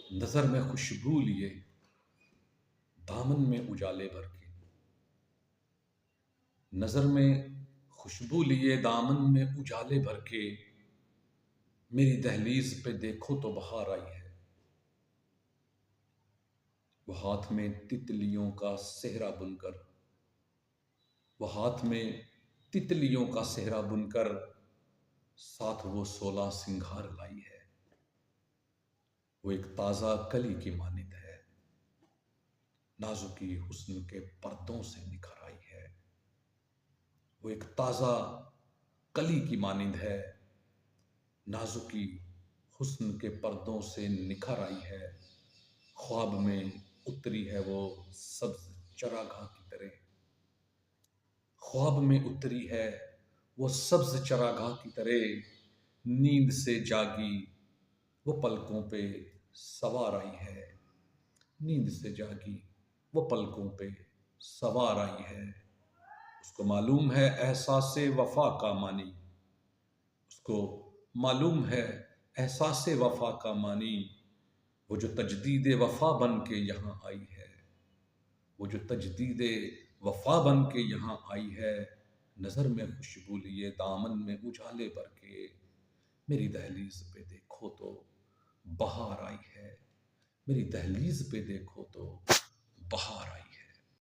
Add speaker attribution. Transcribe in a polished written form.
Speaker 1: नजर में खुशबू लिए दामन में उजाले भर के। नजर में खुशबू लिए दामन में उजाले भर के, मेरी दहलीज पे देखो तो बहार आई है। वो हाथ में तितलियों का सेहरा बुनकर, वो हाथ में तितलियों का सेहरा बुनकर, साथ वो 16 सिंगार लाई है। वो एक ताजा कली की मानिंद है, नाजुकी हुस्न के पर्दों से निखर आई है। वो एक ताजा कली की मानिंद है, नाजुकी हुस्न के पर्दों से निखर आई है। ख्वाब में उतरी है वो सब्ज चरागाह की तरह, ख्वाब में उतरी है वो सब्ज चरागाह की तरह। नींद से जागी वो पलकों पे सवार आई है, नींद से जागी वो पलकों पे सवार आई है। उसको मालूम है एहसासे वफा का मानी, उसको मालूम है एहसासे वफा का मानी। वो जो तजदीद वफा बन के यहाँ आई है, वो जो तजदीद वफा बन के यहाँ आई है। नज़र में खुशबू लिए दामन में उजाले भर के, मेरी दहलीज पे देखो तो बहार आई है। मेरी दहलीज पे देखो तो बहार आई है।